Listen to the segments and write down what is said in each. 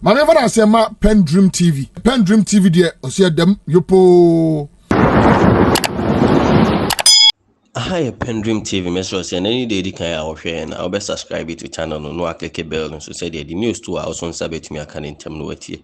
Maneva na say ma PENDREAM TV. PENDREAM TV there osia dem yopo. Hi, PENDREAM TV. Mr. Say any day can I share and I'll be subscribe to channel no click bell and so say the news too also sabet me can in term no tie.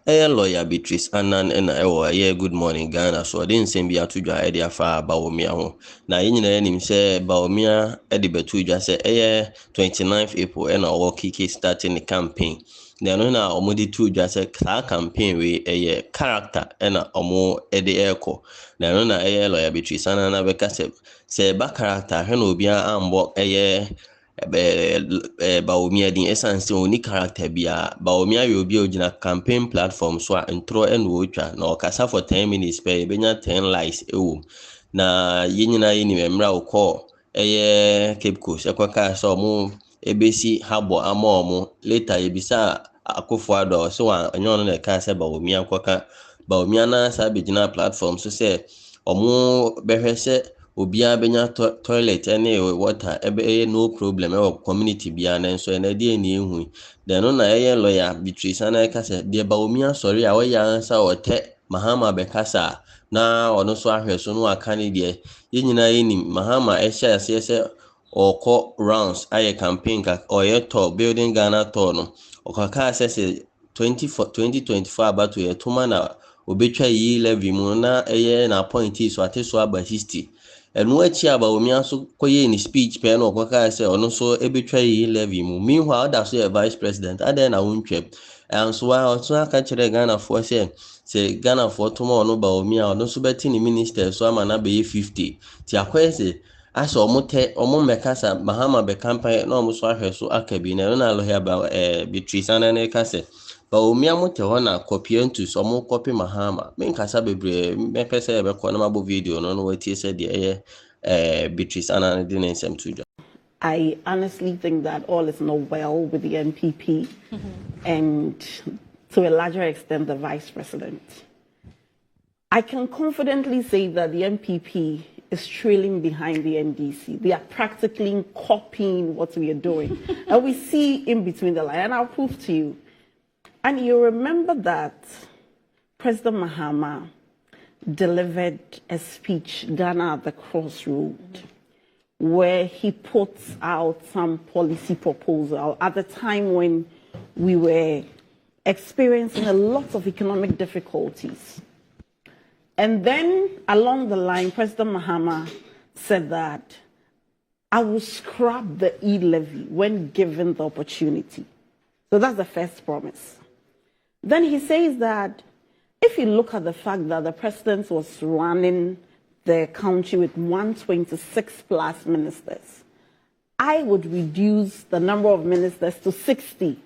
Lawyer Beatrice Annan and I good morning Ghana so I didn't send me out to dry idea for Bawumia ho. Na yin na nim say Bawumia e de betu dwa say 29th April and our kick starting the campaign. Na no na omodi tu dwa say campaign we character and omo e de eko. Na no na lawyer Beatrice Annan na be ka say back character he no bia ambo Bawumia din essence oni character bia Bawumia we obi ogina campaign platform so intro and wotwa na okasa for 10 minutes pe benya 10 likes ewo na yenyina yini memra ukọ Cape Coast ekwaka so mo ebesi habo amomo later ebisa Akufo-Addo so anyo no na ka say Bawumia kwaka Bawumia na sa begina platform so say omo behwe say obia benya toilet ene water ebe no problem e community bia na so na de eni ehu then no na lawyer Beatrice na ka say de Bawumia sorry a we answer ote Mahama bekasa na ono so ahwe so no aka ne de yenyina yeni Mahama share say oko rounds aye campaign ka oye to building Ghana to no okaka say 2024 about to tuma na obetwa yi levy mu na na appointee so ate so aba 60 enu achi Bawumia so koye ni speech pe na okaka say ono so ebetwa yi levy mu meanwhile that so vice president ada na wontwem and so aka kire Ghana for say Ghana for tuma ono Bawumia ono so beti ni minister so ama na be 50 ti akwese asa omo mekasa Mahama be campaign na omo so ahwe so akabi na na lawyer Beatrice Annan ka say Bawumia mote hona copy into so mo copy Mahama me nkasa bebre me pese e be ko na mabo video no wetie say de Beatrice Annan dey nsem tuja. I honestly think that all is not well with the MPP and to a larger extent the vice president. I can confidently say that the MPP is trailing behind the NDC. They are practically copying what we are doing. And we see in between the lines, and I'll prove to you. And you remember that President Mahama delivered a speech, Ghana at the Crossroad, where he puts out some policy proposal at the time when we were experiencing a lot of economic difficulties. And then along the line, President Mahama said that I will scrap the e-levy when given the opportunity. So that's the first promise. Then he says that if you look at the fact that the president was running the country with 126 plus ministers, I would reduce the number of ministers to 60.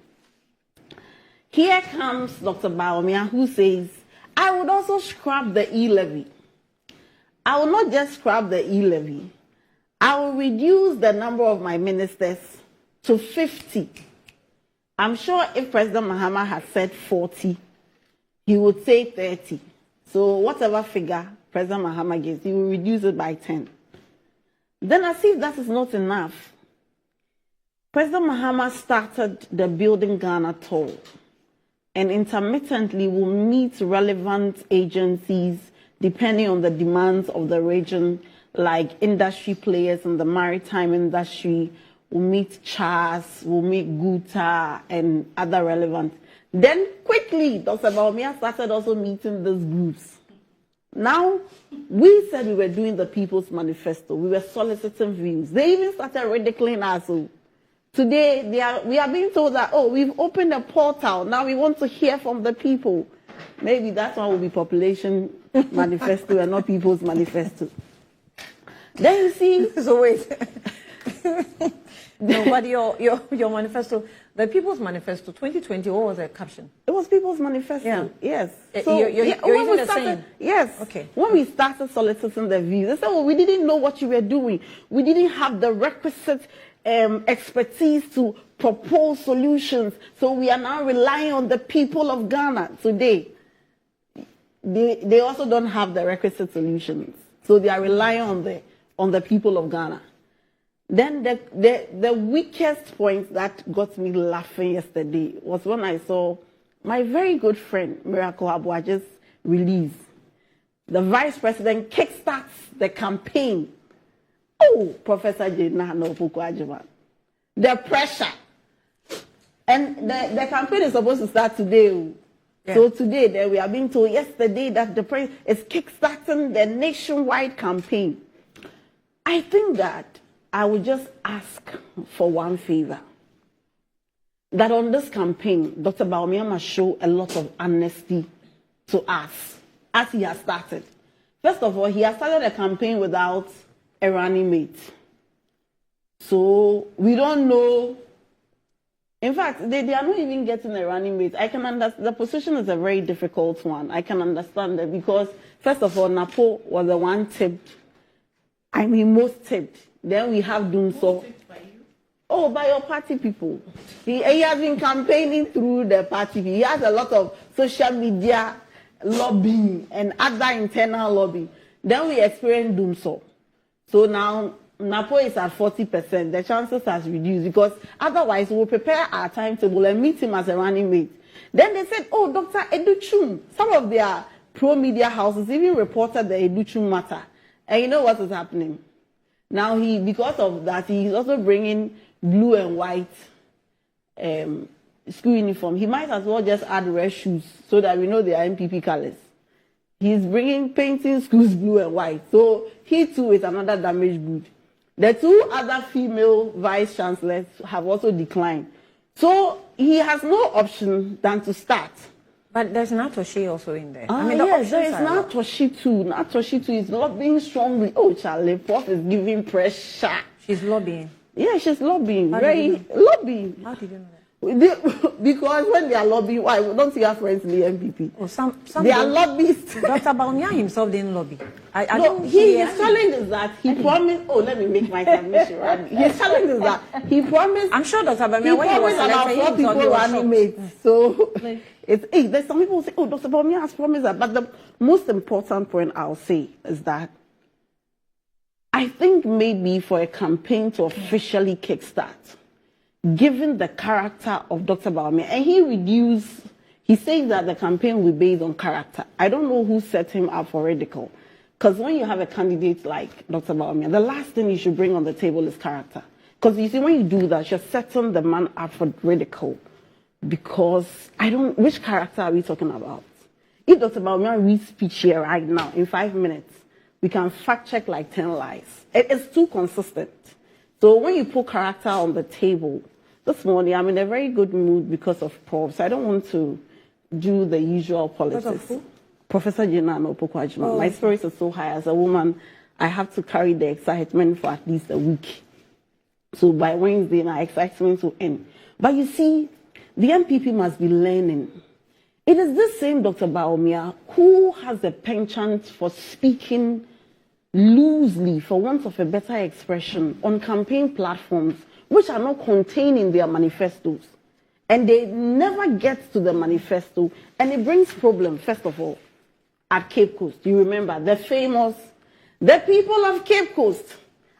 Here comes Dr. Bawumia, who says, I would also scrap the e-levy. I will not just scrap the e-levy. I will reduce the number of my ministers to 50. I'm sure if President Mahama had said 40, he would say 30. So whatever figure President Mahama gives, he will reduce it by 10. Then as if that is not enough, President Mahama started the Building Ghana tour and intermittently will meet relevant agencies depending on the demands of the region, like industry players in the maritime industry. We'll meet Char, we'll meet cter and other relevant. Then quickly, Dr. Bawumia started also meeting these groups. Now, we said we were doing the People's Manifesto. We were soliciting views. They even started ridiculing us. Today, we are being told that, oh, we've opened a portal. Now we want to hear from the people. Maybe that one will be Population Manifesto and not People's Manifesto. Then you see... So wait. No, but your manifesto, the People's Manifesto 2020, what was the caption? It was People's Manifesto, yeah. Yes. So you're using the same? Yes. Okay. When we started soliciting the views, they said, well, we didn't know what you were doing. We didn't have the requisite expertise to propose solutions. So we are now relying on the people of Ghana today. They also don't have the requisite solutions. So they are relying on the people of Ghana. Then the weakest point that got me laughing yesterday was when I saw my very good friend, Miracle Abua, just released. The vice president kickstarts the campaign. Oh, Professor Jena no Pukwajiman. The pressure. And the campaign is supposed to start today. Yeah. So today, we are being told yesterday that the president is kickstarting the nationwide campaign. I think that I would just ask for one favor. That on this campaign, Dr. Bawumia must show a lot of honesty to us as he has started. First of all, he has started a campaign without a running mate. So we don't know. In fact, they are not even getting a running mate. I can understand the position is a very difficult one. I can understand that because, first of all, Napo was the one tipped. I mean, most tipped. Then we have Dumso. Oh, by your party people. He has been campaigning through the party. He has a lot of social media lobbying and other internal lobbying. Then we experience Dumso. So now Napo is at 40%. The chances has reduced because otherwise we'll prepare our timetable and meet him as a running mate. Then they said, oh, Dr. Educhum. Some of their pro-media houses even reported the Educhum matter. And you know what is happening? Now because of that, he's also bringing blue and white school uniform. He might as well just add red shoes so that we know they are MPP colors. He's painting schools blue and white. So he too is another damaged good. The two other female vice chancellors have also declined. So he has no option than to start. But there's Natoshi also in there. Yes, there is Natoshi too. Natoshi too is lobbying strongly. Oh, Charlie, Prof is giving pressure. She's lobbying. Yeah, she's lobbying. Lobbying. How did you know that? Because when they are lobbying, why don't you have friends in the MPP? Oh, some they are lobbyists. Dr. Bawumia himself didn't lobby. His challenge is that he promised. Oh, let me make my submission. Right? His challenge is that he promised. I'm sure Dr. Bawumia when he was about 4 people running mates. So there's some people who say, oh, Dr. Bawumia has promised that. But the most important point I'll say is that I think maybe for a campaign to officially kickstart, given the character of Dr. Bawumia, and he says that the campaign will be based on character. I don't know who set him up for ridicule. Because when you have a candidate like Dr. Bawumia, the last thing you should bring on the table is character. Because you see, when you do that, you're setting the man up for ridicule. Because which character are we talking about? If Dr. Bawumia reads speech here right now, in 5 minutes, we can fact check like 10 lies. It's too consistent. So when you put character on the table, this morning I'm in a very good mood because of Prof. So I don't want to do the usual politics. Professor Jena no Pukwajiman. Oh. My spirits are so high as a woman. I have to carry the excitement for at least a week. So by Wednesday, my excitement will end. But you see, the MPP must be learning. It is this same Dr. Bawumia who has a penchant for speaking loosely, for want of a better expression, on campaign platforms which are not contained in their manifestos. And they never get to the manifesto, and it brings problems, first of all, at Cape Coast. You remember, the people of Cape Coast,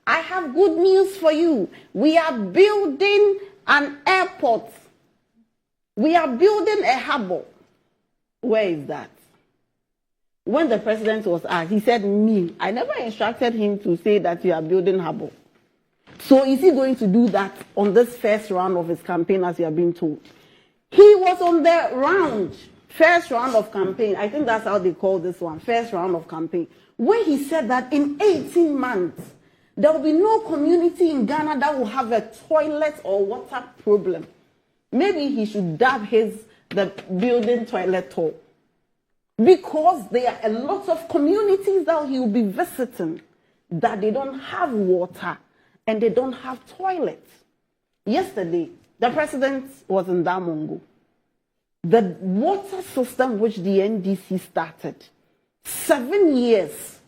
I have good news for you. We are building an airport. We are building a harbour. Where is that? When the president was asked, he said, me. I never instructed him to say that you are building harbour. So is he going to do that on this first round of his campaign as you are being told? He was on the first round of campaign. I think that's how they call this one, first round of campaign. Where he said that in 18 months, there will be no community in Ghana that will have a toilet or water problem. Maybe he should dab the building toilet tour. Because there are a lot of communities that he will be visiting that they don't have water and they don't have toilets. Yesterday, the president was in Damongo. The water system which the NDC started, 7 years,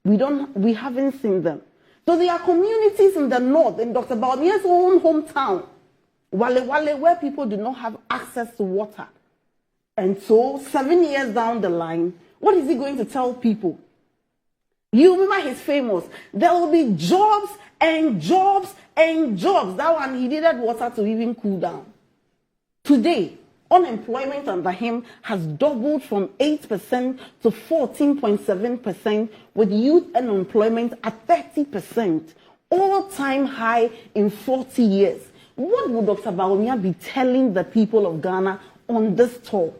we haven't seen them. So there are communities in the north, in Dr. Bawumia's own hometown, Wale, where people do not have access to water. And so, 7 years down the line, what is he going to tell people? You remember he's famous. There will be jobs and jobs and jobs. That one, he needed water to even cool down. Today, Unemployment under him has doubled from 8% to 14.7%, with youth unemployment at 30%, all-time high in 40 years. What would Dr. Bawumia be telling the people of Ghana on this tour?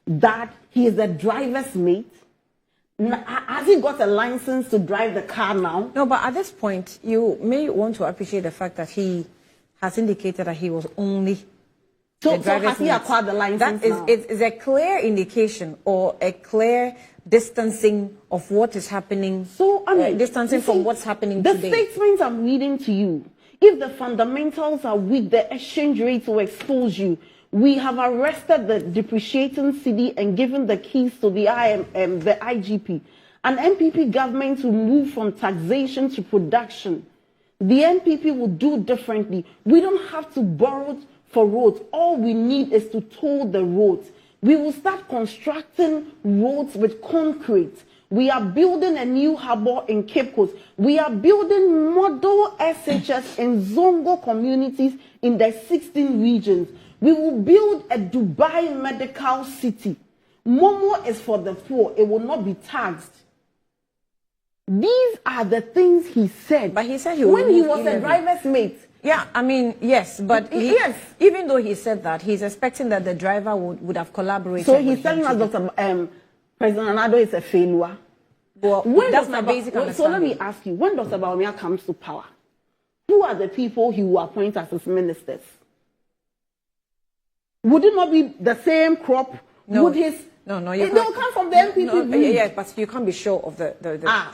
That he is a driver's mate? Has he got a license to drive the car now? No, but at this point, you may want to appreciate the fact that he has indicated that he was only so has he acquired the license now? It is a clear indication or a clear distancing of what is happening. So, I mean, distancing from what's happening today. The statements I'm reading to you, if the fundamentals are weak, the exchange rate will expose you. We have arrested the depreciating cedi and given the keys to the IGP. An MPP government will move from taxation to production. The MPP will do differently. We don't have to borrow for roads. All we need is to toll the roads. We will start constructing roads with concrete. We are building a new harbor in Cape Coast. We are building model SHS in Zongo communities in the 16 regions. We will build a Dubai medical city. Momo is for the poor. It will not be taxed. These are the things he said. But he said he when he was a driver's mate. Yeah, I mean, yes, but yes. Even though he said that, he's expecting that the driver would have collaborated. So he's telling us that President Anado is a failure. Well, that's my basic understanding. So let me ask you, when Dr. Bawumia comes to power, who are the people he will appoint as his ministers? Would it not be the same crop? No. Would his... No, they will come from the MPP. Yes, but you can't be sure of the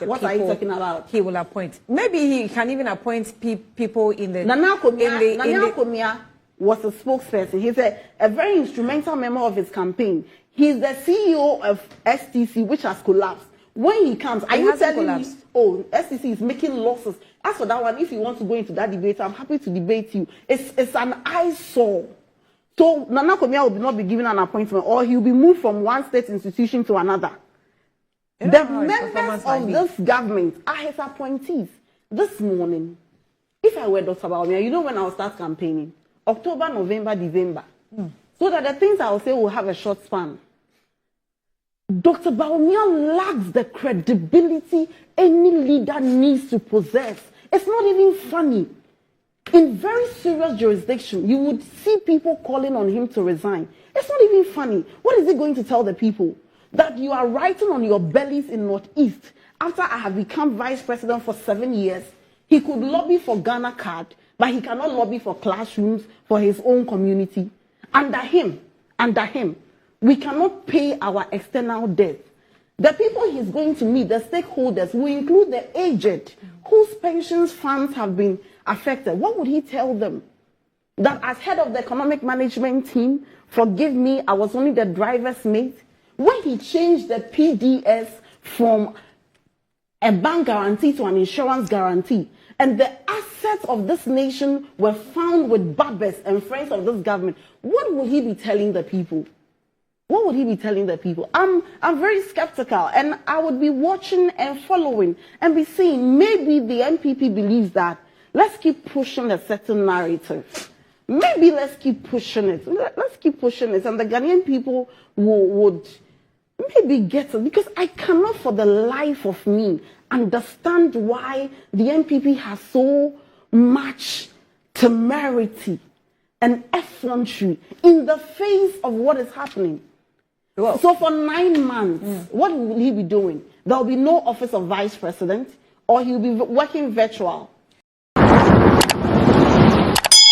what people are you talking about? He will appoint. Maybe he can even appoint people in the... Nana Komia was a spokesperson. He's a very instrumental member of his campaign. He's the CEO of STC, which has collapsed. When he comes, are you telling me, oh, STC is making losses? As for that one, if you want to go into that debate, I'm happy to debate you. It's an eyesore. So Nana Komia will not be given an appointment, or he will be moved from one state institution to another. The members of this government are his appointees. This morning, if I were Dr. Bawumia, you know when I will start campaigning? October, November, December. So that the things I will say will have a short span. Dr. Bawumia lacks the credibility any leader needs to possess. It's not even funny. In very serious jurisdiction, you would see people calling on him to resign. It's not even funny. What is he going to tell the people? That you are writing on your bellies in Northeast. After I have become vice president for 7 years, he could lobby for Ghana card, but he cannot lobby for classrooms for his own community. Under him, we cannot pay our external debt. The people he's going to meet, the stakeholders, will include the aged whose pensions funds have been affected. What would he tell them? That as head of the economic management team, forgive me, I was only the driver's mate. When he changed the PDS from a bank guarantee to an insurance guarantee, and the assets of this nation were found with Babes and friends of this government, what would he be telling the people? What would he be telling the people? I'm very skeptical, and I would be watching and following and be seeing maybe the MPP believes that let's keep pushing a certain narrative. Maybe let's keep pushing it. Let's keep pushing it, and the Ghanaian people would maybe get it, because I cannot for the life of me understand why the MPP has so much temerity and effrontery in the face of what is happening. Well, so for 9 months, what will he be doing? There will be no office of vice president, or he will be working virtual.